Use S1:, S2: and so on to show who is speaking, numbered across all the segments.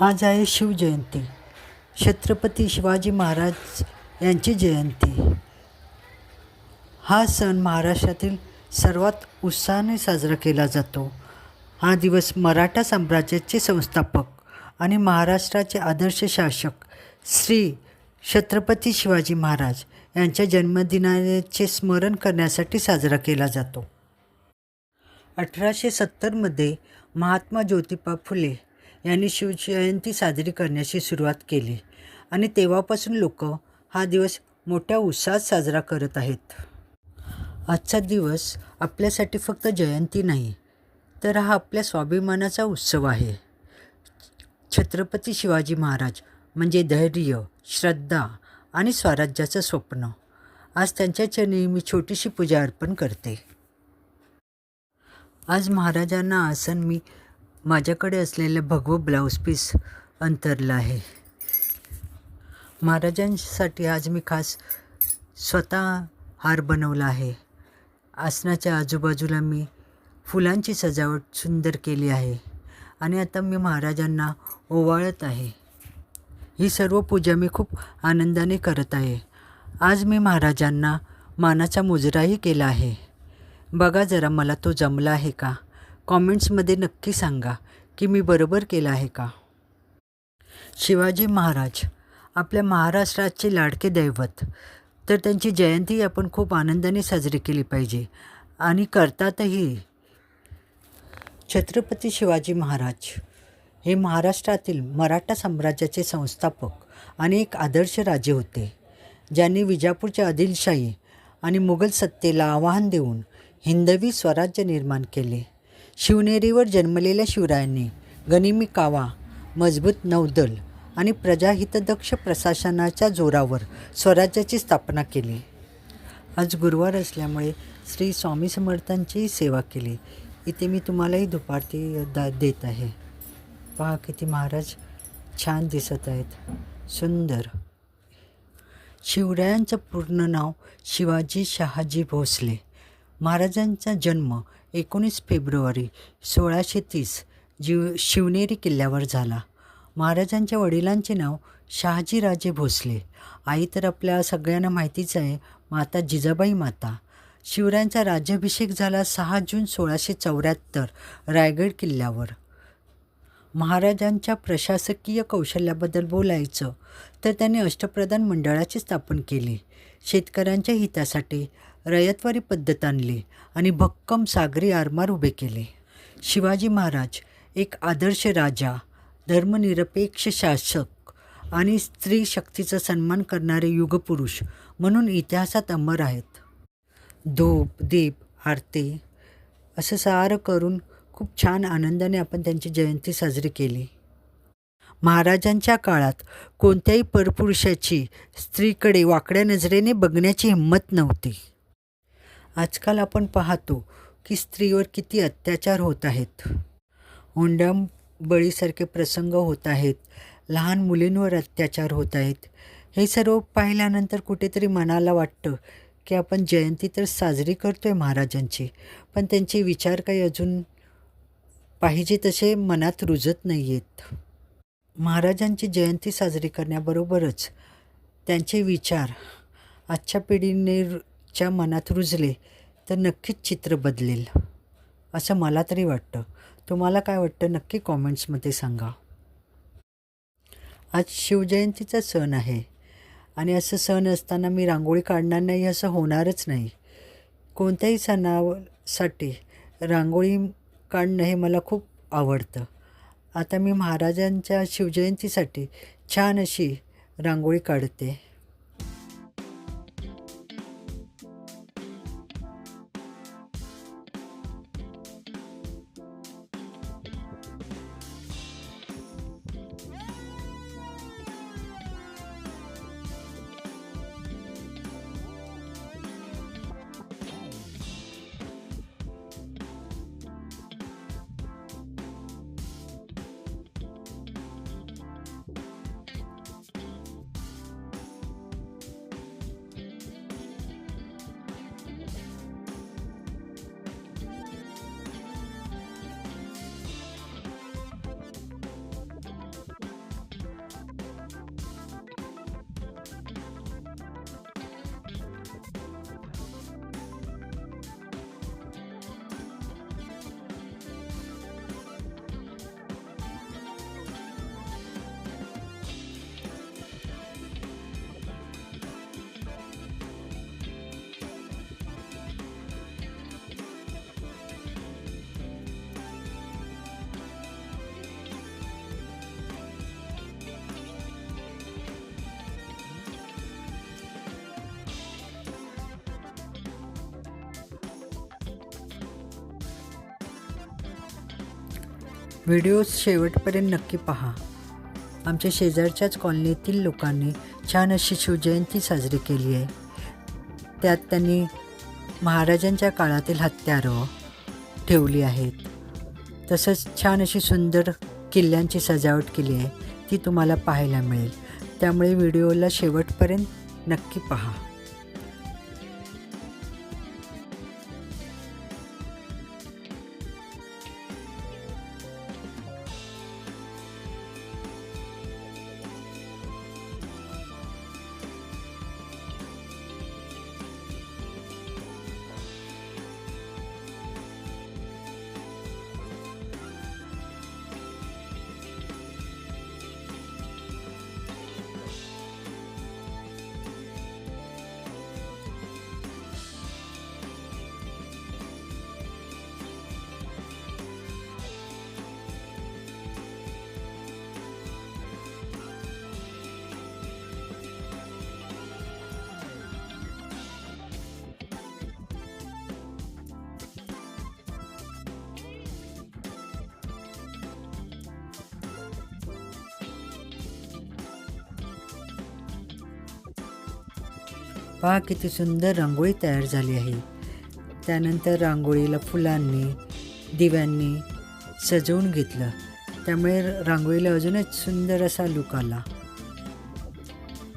S1: आज आहे शिवजयंती. छत्रपती शिवाजी महाराज यांची जयंती. हा सण महाराष्ट्रातील सर्वात उत्साहाने साजरा केला जातो. हा दिवस मराठा साम्राज्याचे संस्थापक आणि महाराष्ट्राचे आदर्श शासक श्री छत्रपती शिवाजी महाराज यांच्या जन्मदिनाचे स्मरण करण्यासाठी साजरा केला जातो. 1870मध्ये महात्मा ज्योतिबा फुले यांनी शिवजयंती साजरी करण्याची सुरुवात केली आणि तेव्हापासून लोक हा दिवस मोठ्या उत्साहात साजरा करत आहेत. आजचा दिवस आपल्यासाठी फक्त जयंती नाही, तर हा आपल्या स्वाभिमानाचा उत्सव आहे. छत्रपती शिवाजी महाराज म्हणजे धैर्य, श्रद्धा आणि स्वराज्याचं स्वप्न. आज त्यांच्या चरणी मी छोटीशी पूजा अर्पण करते. आज महाराजांना आसन मी माझ्याकडे असलेलं भगवं ब्लाऊज पीस अंतरलं आहे. महाराजांसाठी आज मी खास स्वतः हार बनवला आहे. आसनाच्या आजूबाजूला मी फुलांची सजावट सुंदर केली आहे आणि आता मी महाराजांना ओवाळत आहे. ही सर्व पूजा मी खूप आनंदाने करत आहे. आज मी महाराजांना मानाचा मुजराही केला आहे. बघा जरा मला तो जमला आहे का? कॉमेंट्समध्ये नक्की सांगा की मी बरोबर केलं आहे का? शिवाजी महाराज आपल्या महाराष्ट्राचे लाडके दैवत, तर त्यांची जयंती आपण खूप आनंदाने साजरी केली पाहिजे आणि करतातही. छत्रपती शिवाजी महाराज हे महाराष्ट्रातील मराठा साम्राज्याचे संस्थापक आणि एक आदर्श राजे होते, ज्यांनी विजापूरच्या आदिलशाही आणि मुघल सत्तेला आव्हान देऊन हिंदवी स्वराज्य निर्माण केले. शिवनेरीवर जन्मलेल्या शिवरायांनी गनिमी कावा, मजबूत नौदल आणि प्रजाहितदक्ष प्रशासनाच्या जोरावर स्वराज्याची स्थापना केली. आज गुरुवार असल्यामुळे श्री स्वामी समर्थांचीही सेवा केली. इथे मी तुम्हालाही धुपारती देत आहे. पहा किती महाराज छान दिसत आहेत, सुंदर. शिवरायांचं पूर्ण नाव शिवाजी शहाजी भोसले. महाराजांचा जन्म 19 फेब्रुवारी 1630 शिवनेरी किल्ल्यावर झाला. महाराजांच्या वडिलांचे नाव शहाजीराजे भोसले. आई तर आपल्या सगळ्यांना माहितीच आहे, माता जिजाबाई माता. शिवरायांचा राज्याभिषेक झाला 6 जून 1674 रायगड किल्ल्यावर. महाराजांच्या प्रशासकीय कौशल्याबद्दल बोलायचं तर त्यांनी अष्टप्रधान मंडळाची स्थापन केली. शेतकऱ्यांच्या हितासाठी रयतवारी पद्धत आणली आणि भक्कम सागरी आरमार उभे केले. शिवाजी महाराज एक आदर्श राजा, धर्मनिरपेक्ष शासक आणि स्त्री शक्तीचा सन्मान करणारे युगपुरुष म्हणून इतिहासात अमर आहेत. धूप, दीप, आरती असं सारं करून खूप छान आनंदाने आपण त्यांची जयंती साजरी केली. महाराजांच्या काळात कोणत्याही परपुरुषाची स्त्रीकडे वाकड्या नजरेने बघण्याची हिंमत नव्हती. आजकाल आपण पाहतो की स्त्रीवर किती अत्याचार होत आहेत. हुंडाबळीसारखे प्रसंग होत आहेत. लहान मुलींवर अत्याचार होत आहेत. हे सर्व पाहिल्यानंतर कुठेतरी मनाला वाटतं की आपण जयंती तर साजरी करतो आहे महाराजांची, पण त्यांचे विचार काही अजून पाहिजे तसे मनात रुजत नाही आहेत. महाराजांची जयंती साजरी करण्याबरोबरच त्यांचे विचार आजच्या पिढीच्या मनात रुजले तर नक्कीच चित्र बदलेल असं मला तरी वाटतं. तुम्हाला काय वाटतं नक्की कॉमेंट्समध्ये सांगा. आज शिवजयंतीचा सण आहे आणि असं सण असताना मी रांगोळी काढणार नाही असं होणारच नाही. कोणत्याही सणासाठी रांगोळी काढणं हे मला खूप आवडतं. आता मी महाराजांच्या शिवजयंतीसाठी छान अशी रांगोळी काढते. व्हिडिओ शेवटपर्यंत नक्की पहा. आमच्या शेजारच्याच कॉलनीतील लोकांनी छान अशी शिवजयंती साजरी केली आहे. त्यात त्यांनी महाराजांच्या काळातील हत्यारं ठेवली आहेत. तसंच छान अशी सुंदर किल्ल्यांची सजावट केली आहे, ती तुम्हाला पाहायला मिळेल. त्यामुळे व्हिडिओला शेवटपर्यंत नक्की पहा. पहा किती सुंदर रांगोळी तयार झाली आहे. त्यानंतर रांगोळीला फुलांनी, दिव्यांनी सजवून घेतलं. त्यामुळे रांगोळीला अजूनच सुंदर असा लुक आला.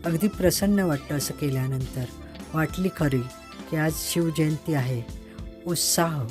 S1: अगदी प्रसन्न वाटतं असं केल्यानंतर. वाटली खरी की आज शिवजयंती आहे. उत्साह.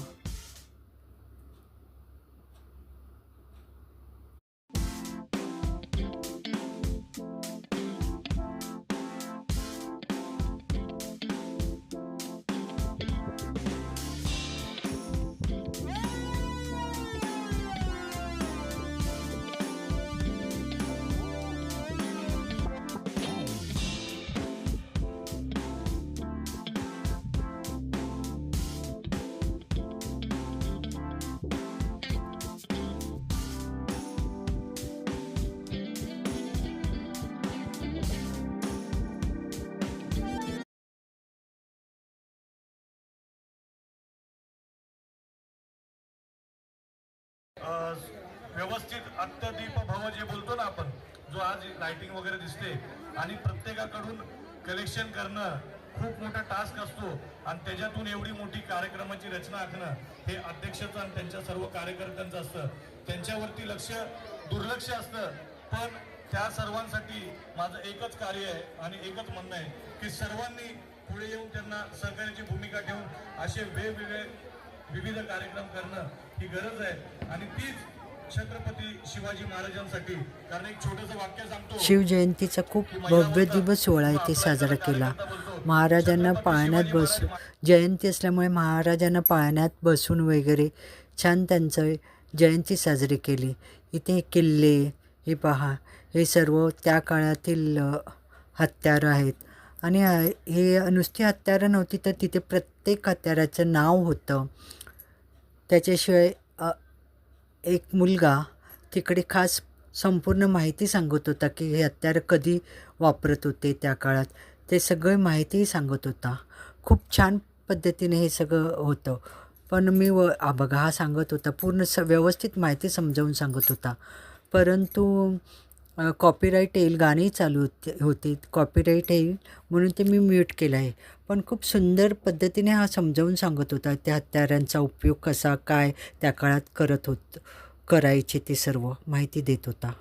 S2: व्यवस्थित अत्तदीप भव जे बोलतो ना आपण, जो आज लाइटिंग वगैरे दिसते आणि प्रत्येकाकडून कलेक्शन करणं खूप मोठा टास्क असतो आणि त्याच्यातून एवढी मोठी कार्यक्रमाची रचना आखणं हे अध्यक्षाचं आणि त्यांच्या सर्व कार्यकर्त्यांचं असतं. त्यांच्यावरती दुर्लक्ष असतं. पण त्या सर्वांसाठी माझं एकच कार्य आहे आणि एकच म्हणणं आहे की सर्वांनी पुढे येऊन त्यांना सहकार्याची भूमिका ठेवून असे वेगवेगळे विविध कार्यक्रम करणं ही गरज आहे. आणि तीच छत्रपती शिवाजी महाराजांसाठी. कारण एक छोटंसं वाक्य सांगतो.
S1: शिवजयंतीचा खूप भव्य दिवस सोहळा इथे साजरा केला. महाराजांना पाळण्यात जयंती असल्यामुळे महाराजांना पाळण्यात बसून वगैरे छान त्यांचं जयंती साजरी केली. इथे किल्ले हे पहा, हे सर्व त्या काळातील हत्यारं आहेत. आणि हे नुसती हत्यारं नव्हती, तर तिथे प्रत्येक हत्याराचं नाव होतं. त्याच्याशिवाय एक मुलगा तिकडे खास संपूर्ण माहिती सांगत होता की हे हत्यार कधी वापरत होते त्या काळात. ते सगळं माहितीही सांगत होता. खूप छान पद्धतीने हे सगळं होतं. पण मी बघा, हा सांगत होता पूर्ण व्यवस्थित माहिती समजावून सांगत होता. परंतु कॉपीराईट येईल, गाणी चालू होती, कॉपीराईट येईल म्हणून ते मी म्यूट केलं आहे. पण खूप सुंदर पद्धतीने हा समजावून सांगत होता त्या हत्यारांचा उपयोग कसा काय त्या काळात करायचे ते सर्व माहिती देत होता.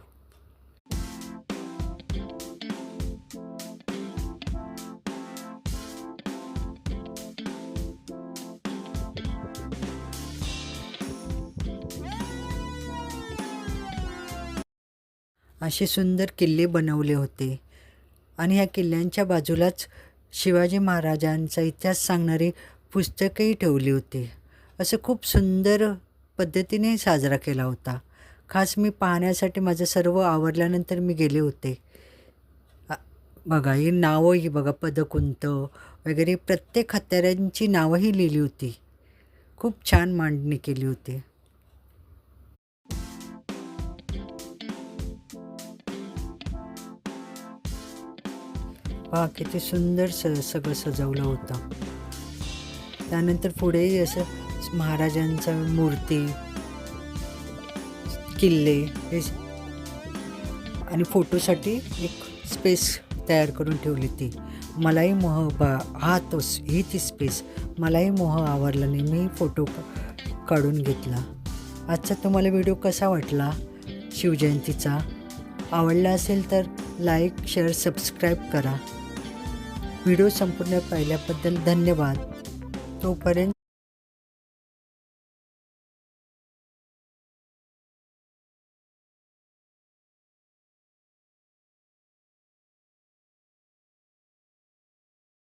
S1: असे सुंदर किल्ले बनवले होते आणि ह्या किल्ल्यांच्या बाजूलाच शिवाजी महाराजांचा इतिहास सांगणारी पुस्तकंही ठेवली होती. असं खूप सुंदर पद्धतीने साजरा केला होता. खास मी पाहण्यासाठी माझं सर्व आवरल्यानंतर मी गेले होते. बघा ही नावंही बघा, पदकुंत वगैरे प्रत्येक हत्यारांची नावंही लिहिली होती. खूप छान मांडणी केली होती. पहा किती सुंदर सगळं सजवलं होतं. त्यानंतर पुढेही असं महाराजांच्या मूर्ती, किल्ले हे आणि फोटोसाठी एक स्पेस तयार करून ठेवली ती. मलाही ही ती स्पेस मलाही मोह आवरला नाही. मी फोटो काढून घेतला. आजचा तुम्हाला व्हिडिओ कसा वाटला शिवजयंतीचा? आवडला असेल तर लाईक, शेअर, सबस्क्राईब करा. व्हिडिओ संपूर्ण पाहिल्याबद्दल धन्यवाद. तोपर्यंत